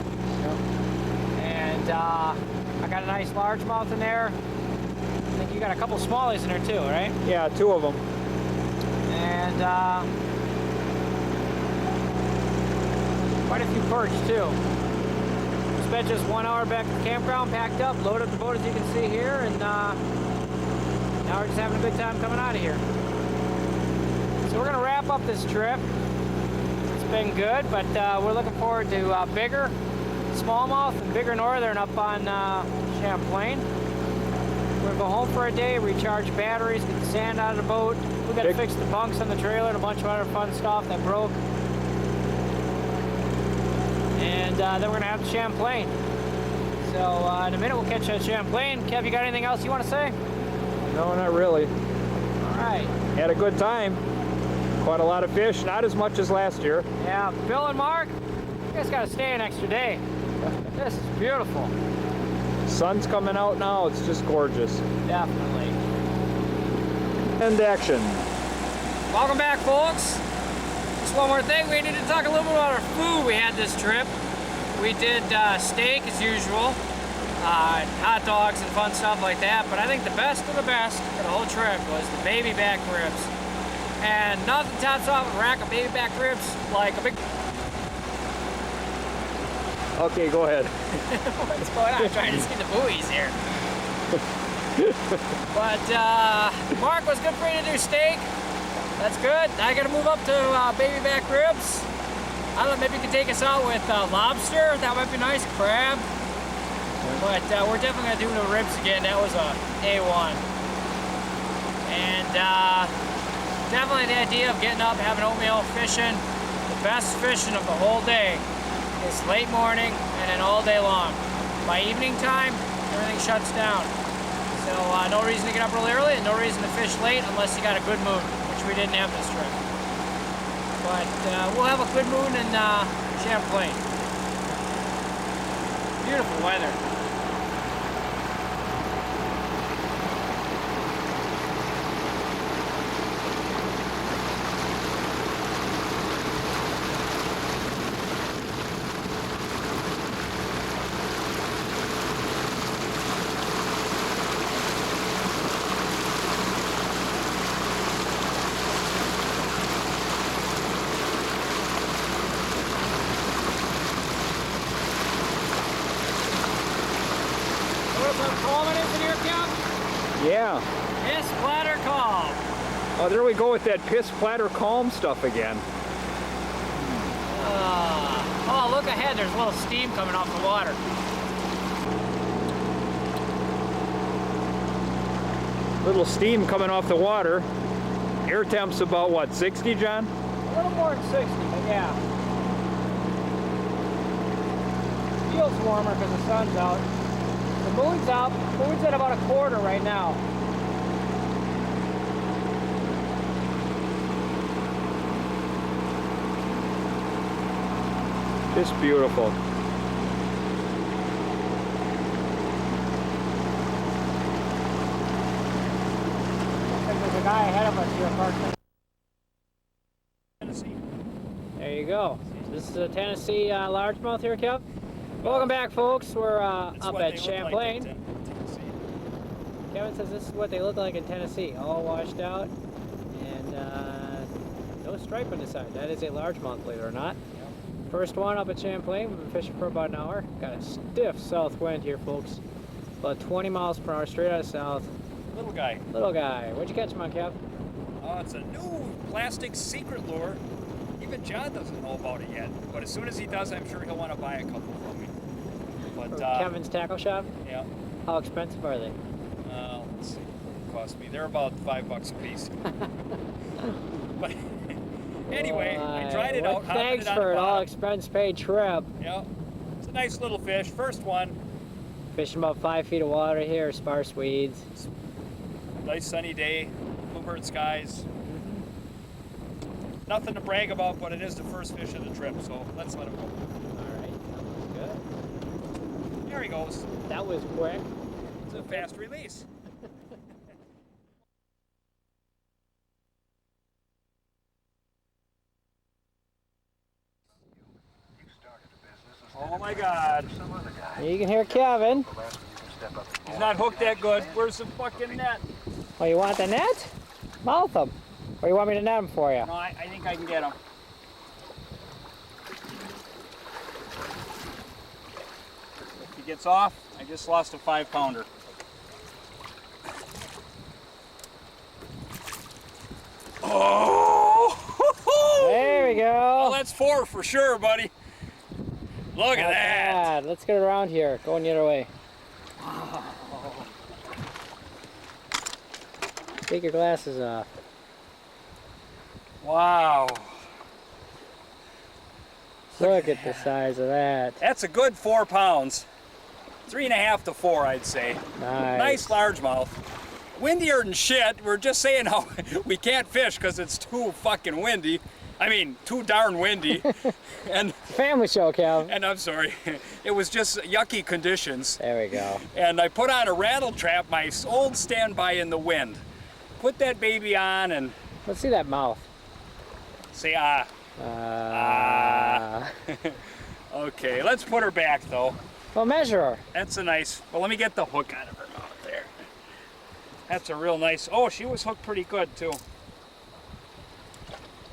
And I got a nice largemouth in there. I think you got a couple smallies in there too, right? Yeah, 2 of them. And quite a few perch too. Spent just 1 hour back at the campground, packed up, loaded up the boat as you can see here, and now we're just having a good time coming out of here. So we're gonna wrap up this trip. It's been good, but we're looking forward to bigger smallmouth and bigger northern up on Champlain. We're gonna go home for a day, recharge batteries, get the sand out of the boat. We gotta fix the bunks on the trailer and a bunch of other fun stuff that broke. And then we're gonna have the Champlain. So in a minute we'll catch that Champlain. Kev, you got anything else you want to say? No, not really. All right. Had a good time. Caught a lot of fish, not as much as last year. Yeah, Bill and Mark, you guys gotta stay an extra day. This is beautiful. Sun's coming out now, it's just gorgeous. Definitely. And action. Welcome back, folks. Just one more thing, we need to talk a little bit about our food we had this trip. We did steak as usual, hot dogs and fun stuff like that, but I think the best of the best for the whole trip was the baby back ribs. And nothing tops off a rack of baby back ribs like a big... Okay, go ahead. What's going on? I'm trying to see the buoys here. But Mark, was good for you to do steak. That's good. I gotta move up to baby back ribs. I thought maybe you could take us out with lobster. That might be nice. Crab. But we're definitely gonna do the ribs again. That was a A1. And definitely the idea of getting up, having oatmeal, fishing. The best fishing of the whole day is late morning and then all day long. By evening time, everything shuts down. So no reason to get up really early and no reason to fish late unless you got a good moon, which we didn't have this trip. But we'll have a good moon in Champlain. Beautiful weather. Yeah. Piss Platter Calm. Oh, there we go with that piss platter calm stuff again. Oh, look ahead. There's a little steam coming off the water. Little steam coming off the water. Air temp's about what, 60, John? A little more than 60, but yeah. Feels warmer because the sun's out. The moon's out. The moon's at about a quarter right now. Just beautiful. Looks like there's a guy ahead of us here parked. Tennessee. There you go. This is a Tennessee largemouth here, Kev. Welcome back, folks. We're up at Champlain. Tennessee. Kevin says this is what they look like in Tennessee, all washed out, and no stripe on the side. That is a largemouth, believe it or not. Yep. First one up at Champlain. We've been fishing for about an hour. Got a stiff south wind here, folks. About 20 miles per hour straight out of south. Little guy. Little guy. What'd you catch him on, Kev? It's a new plastic secret lure. Even John doesn't know about it yet, but as soon as he does, I'm sure he'll want to buy a couple from me. But From Kevin's Tackle Shop? yeah. How expensive are they? Let's see what it cost me. They're about $5 a piece. But anyway, I tried it out. Thanks it on for the an bottom. all-expense-paid trip. Yeah, it's a nice little fish. First one. Fishing about 5 feet of water here, sparse weeds. Nice sunny day, bluebird skies. Nothing to brag about, but it is the first fish of the trip, so let's let him go. All right, sounds good. There he goes. That was quick. It's a fast release. Oh my God. You can hear Kevin. He's not hooked that good. Where's the fucking net? Oh, you want the net? Mouth him. Or you want me to net him for you? No, I think I can get him. If he gets off, I just lost a 5-pounder. Oh! There we go. Oh, that's 4 for sure, buddy. Look at Not that. bad. Let's get around here. Going the other way. Take your glasses off. Wow. Look at the size of that. That's a good 4 pounds. 3.5 to 4, I'd say. Nice largemouth. Windier than shit. We're just saying how we can't fish because it's too fucking windy. I mean, too darn windy. And family show, Cal. And I'm sorry, it was just yucky conditions. There we go. And I put on a rattle trap, my old standby in the wind. Put that baby on and Let's see that mouth. say ah. Ah. Okay, let's put her back though. Well, measure her. That's a nice, well, let me get the hook out of her mouth there. That's a real nice, oh, she was hooked pretty good too.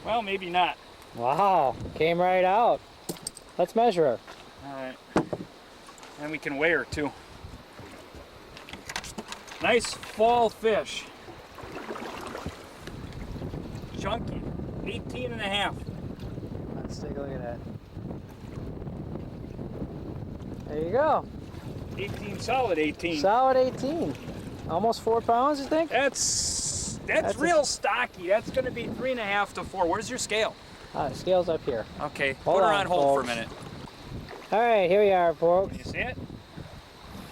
Well, maybe not. Wow, came right out. Let's measure her. All right. And we can weigh her too. Nice fall fish. Chunky, 18.5. Let's take a look at that. There you go. 18, solid 18. Solid 18. Almost 4 pounds, you think? That's That's real stocky. That's going to be 3.5 to 4. Where's your scale? Scale's up here. Okay, Hold put her on, on hold for a folks. minute. All right, here we are, folks. Can you see it?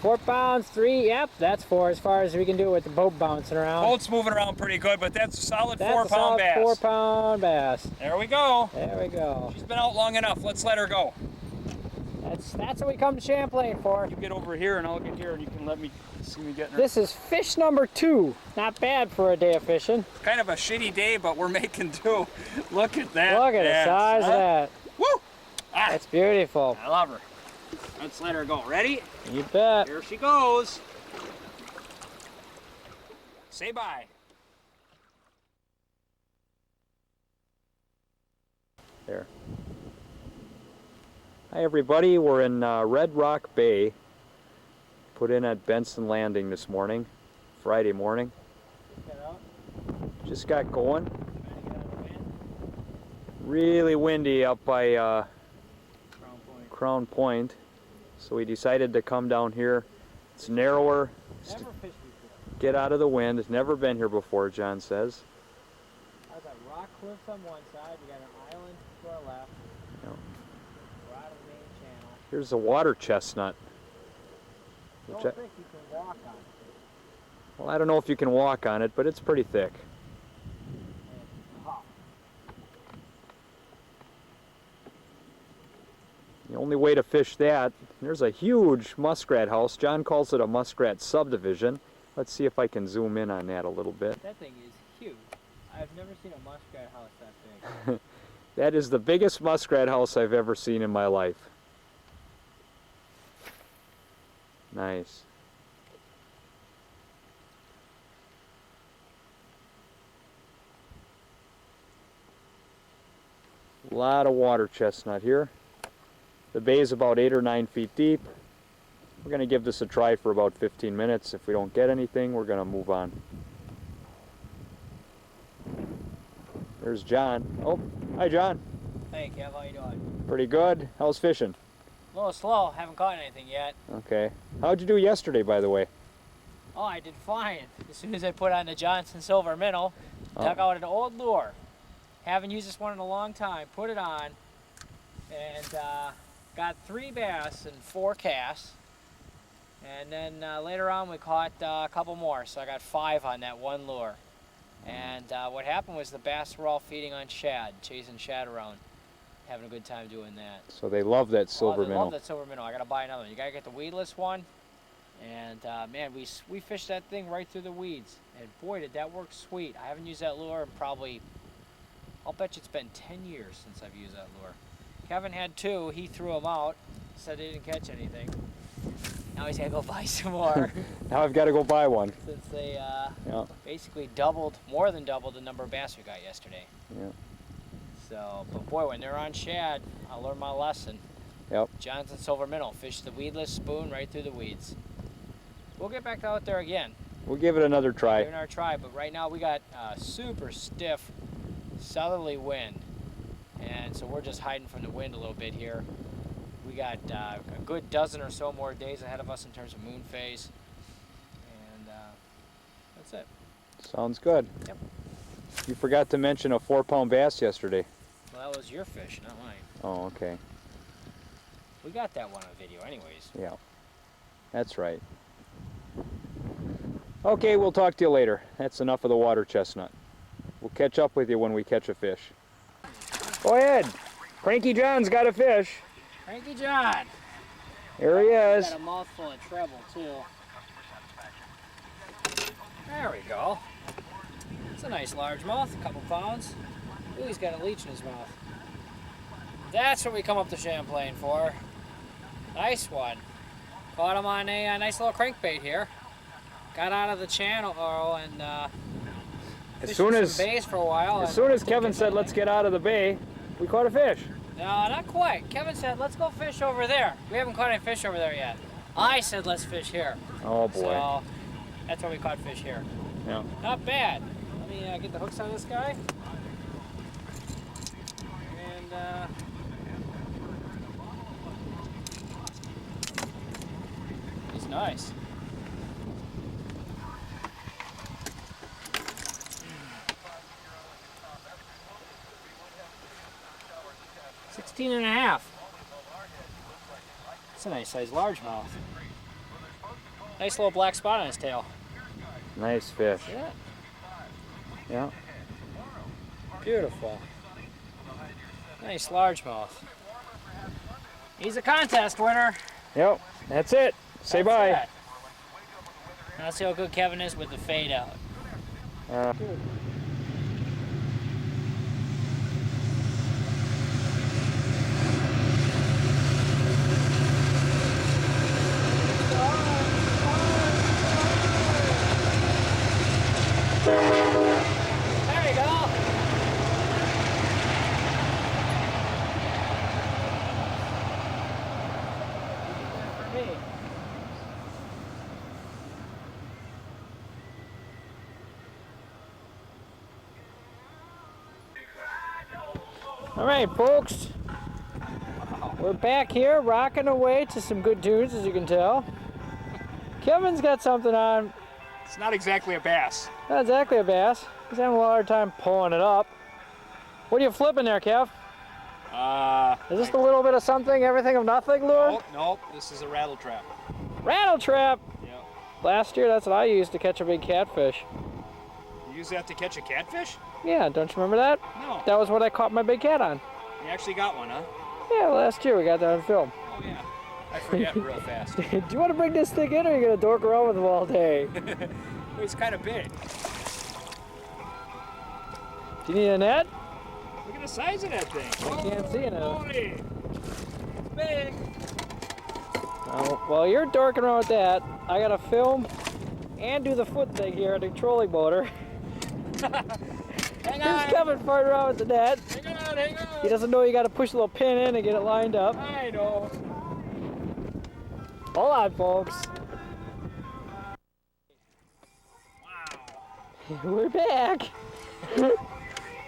4 pounds, 3. Yep, that's 4 as far as we can do with the boat bouncing around. Boat's moving around pretty good, but that's a solid That's 4 a pound solid bass. 4 pound bass. There we go. There we go. She's been out long enough. Let's let her go. That's what we come to Champlain for. You get over here and I'll get here and you can let me see me getting her. This is fish number 2. Not bad for a day of fishing. Kind of a shitty day, but we're making do. Look at that. Look at the size of that. Woo! Ah, That's beautiful. I love her. Let's let her go. Ready? You bet. Here she goes. Say bye. There. Hi everybody, we're in Red Rock Bay. Put in at Benson Landing this morning, Friday morning. Just got going. Really windy up by Crown Point. So we decided to come down here. It's narrower. Never fished before. Get out of the wind. It's never been here before, John says. I've got rock cliffs on one side. We got an island to our left. Yep. We're out of the main channel. Here's a water chestnut. Don't Which think you can walk on it. well, I don't know if you can walk on it, but it's pretty thick. And tough. The only way to fish that, there's a huge muskrat house. John calls it a muskrat subdivision. Let's see if I can zoom in on that a little bit. That thing is huge. I've never seen a muskrat house that big. That is the biggest muskrat house I've ever seen in my life. Nice. A lot of water chestnut here. The bay is about 8 or 9 feet deep. We're going to give this a try for about 15 minutes. If we don't get anything, we're going to move on. There's John. Oh, hi John. Hey, Kev, how you doing? Pretty good. How's fishing? A little slow. Haven't caught anything yet. Okay. How'd you do yesterday, by the way? Oh, I did fine. As soon as I put on the Johnson Silver Minnow, dug out an old lure. Haven't used this one in a long time. Put it on, and got 3 bass and 4 casts. And then later on we caught a couple more, so I got 5 on that one lure. And what happened was the bass were all feeding on shad, chasing shad around. having a good time doing that. So they love that silver They minnow. love that silver minnow. I gotta buy another one. You gotta get the weedless one. And man, we fished that thing right through the weeds. And boy, did that work sweet. I haven't used that lure in probably, I'll bet you it's been 10 years since I've used that lure. Kevin had 2. He threw them out. Said he didn't catch anything. Now he's gotta go buy some more. Now I've got to go buy one. Since they Yeah. basically more than doubled the number of bass we got yesterday. Yeah. So, but boy, when they're on shad, I learned my lesson. Yep. Johnson silver minnow, fish the weedless spoon right through the weeds. We'll get back out there again. We'll give it another try. Give it our try, but right now we got super stiff southerly wind. And so we're just hiding from the wind a little bit here. We got a good dozen or so more days ahead of us in terms of moon phase. And that's it. Sounds good. Yep. You forgot to mention a 4-pound bass yesterday. Well, that was your fish, not mine. Oh, okay. We got that one on video anyways. Yeah. That's right. Okay, we'll talk to you later. That's enough of the water chestnut. We'll catch up with you when we catch a fish. Go ahead. Cranky John's got a fish. Cranky John. Here he is. Got a mouthful of treble too. There we go. It's a nice largemouth, a couple pounds. Ooh, he's got a leech in his mouth. That's what we come up to Champlain for. Nice one. Caught him on a nice little crankbait here. Got out of the channel and As soon as some bass for a while. As soon as Kevin said, let's get out of the bay, we caught a fish. No, not quite. Kevin said, let's go fish over there. We haven't caught any fish over there yet. I said, let's fish here. Oh boy. So that's why we caught fish here. Yeah. Not bad. Let me get the hooks on this guy. And he's nice. $16.5. It's a nice size largemouth. Nice little black spot on his tail. Nice fish. Yeah. Yeah. Beautiful. Nice largemouth. He's a contest winner. Yep. That's it. Say That's bye. it. Now let's see how good Kevin is with the fade out. There you go. For me. All right, folks. We're back here rocking away to some good tunes, as you can tell. Kevin's got something on. It's not exactly a bass. Not exactly a bass. He's having a lot of time pulling it up. What are you flipping there, Kev? Is this a little bit of something, everything of nothing lure? Nope, nope. This is a rattle trap. Rattle trap! Yep. Last year, that's what I used to catch a big catfish. You use that to catch a catfish? Yeah, don't you remember that? No. That was what I caught my big cat on. You actually got one, huh? Yeah, last year we got that on film. Oh yeah. I forget real fast. Do you want to bring this thing in, or are you going to dork around with him all day? It's kind of big. Do you need a net? Look at the size of that thing. I can't see it. Holy. It's big. Oh, well, you're dorking around with that. I got to film and do the foot thing here at the trolling motor. Hang Here's on. Kevin farting around with the net. Hang on, hang on. He doesn't know you got to push a little pin in and get it lined up. I know. Hold on, folks. Wow. We're back.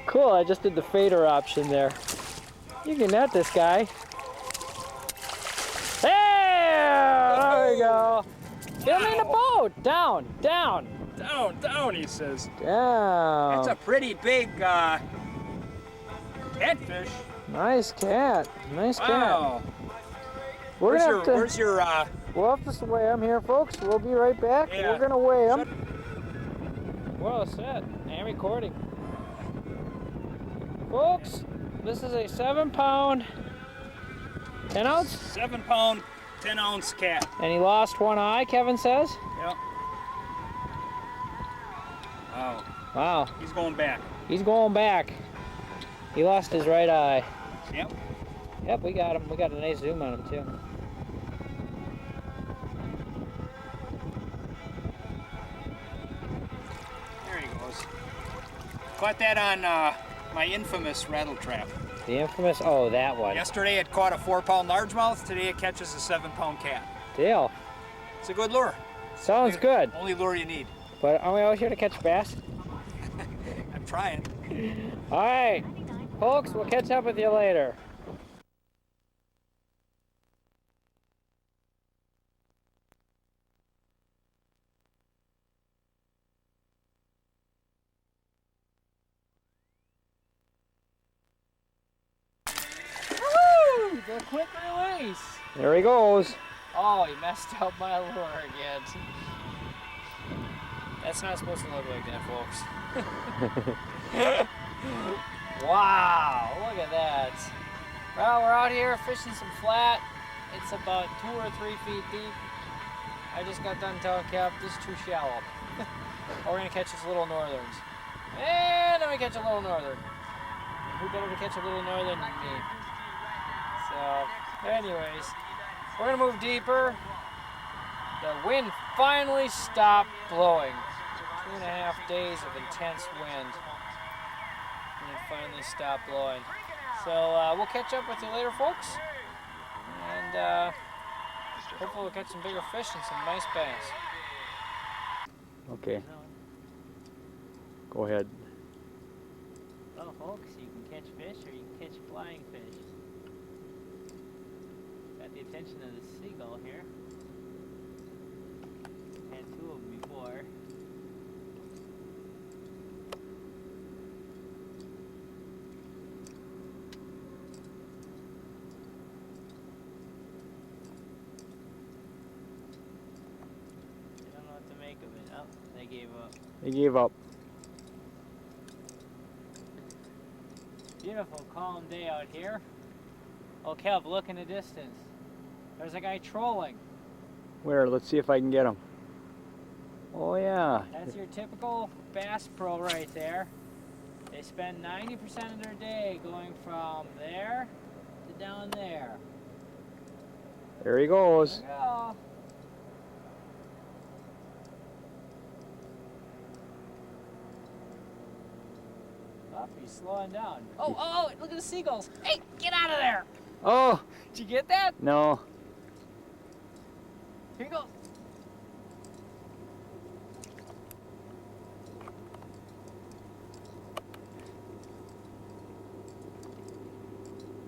Cool, I just did the fader option there. You can net this guy. There we go. Get him in the boat. Down, down, Down, down, he says. down. That's a pretty big catfish. Nice cat. Nice cat. Wow. We're Where's gonna your, have to. where's your We'll have to weigh him here, folks. We'll be right back. Yeah. We're gonna weigh him. Well, set and recording. Folks, This is a 7-pound, 10 ounce? 7 pound, 10 ounce cat. And he lost one eye, Kevin says? Yep. Wow. Wow. He's going back. He's going back. He lost his right eye. Yep. Yep, we got him. We got a nice zoom on him too. There he goes. Caught that on my infamous rattle trap. The infamous, oh, that one. Yesterday it caught a 4-pound largemouth. Today it catches a 7-pound cat. Deal. It's a good lure. Sounds good. Only lure you need. But aren't we always here to catch bass? I'm trying. All right, folks, we'll catch up with you later. Woo! The quick release. There he goes. Oh, he messed up my lure again. That's not supposed to look like that, folks. Wow, look at that. Well, we're out here fishing some flat. It's about 2 or 3 feet deep. I just got done telling Cap this is too shallow. We're gonna catch these little northerns. And then we catch a little northern. Who better to catch a little northern than me? So, anyways, we're gonna move deeper. The wind finally stopped blowing. 2.5 days of intense wind. And it finally stopped blowing. So we'll catch up with you later, folks. And hopefully we'll catch some bigger fish and some nice bass. Okay, go ahead. Well, folks, you can catch fish or you can catch flying fish. Got the attention of the seagull here. Had 2 of them before. I don't know what to make of it. Oh, they gave up. He gave up. Beautiful, calm day out here. Oh, Kev, look in the distance. There's a guy trolling. Where? Let's see if I can get him. Oh yeah. That's your typical bass pro right there. They spend 90% of their day going from there to down there. There he goes. There we go. Oh, he's slowing down. Oh, look at the seagulls. Hey, get out of there. Oh, Did you get that? no. Here he goes.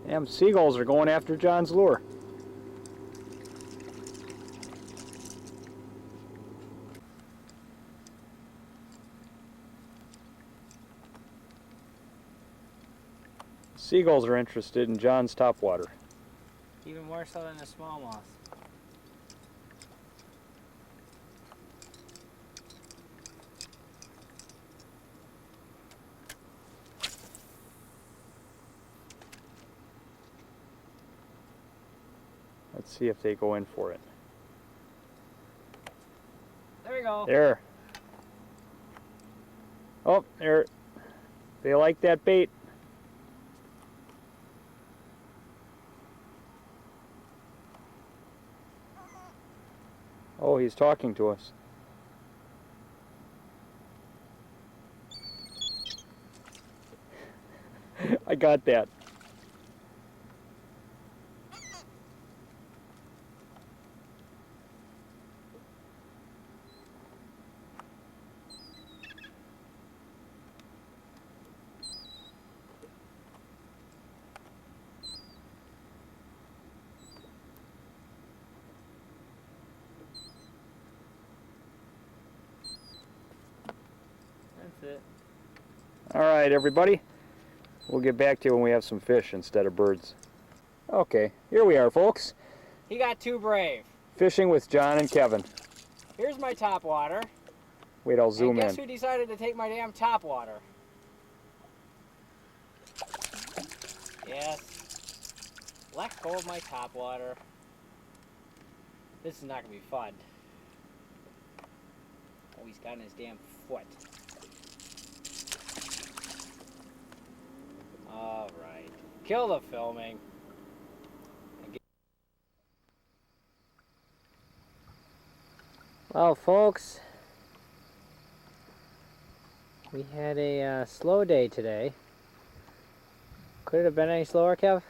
Damn seagulls are going after John's lure. Seagulls are interested in John's topwater. Even more so than the smallmouth. Let's see if they go in for it. There we go. There. Oh, there. They like that bait. Oh, he's talking to us. I got that. That's it. All right, everybody. We'll get back to you when we have some fish instead of birds. Okay, here we are, folks. He got too brave. Fishing with John and Kevin. Here's my top water. Wait, I'll zoom and guess in. who decided to take my damn top water? Yes. Let go of my topwater. This is not gonna be fun. Oh, he's got in his damn foot. Alright. Kill the filming. Well, folks, we had a slow day today. Could it have been any slower, Kev?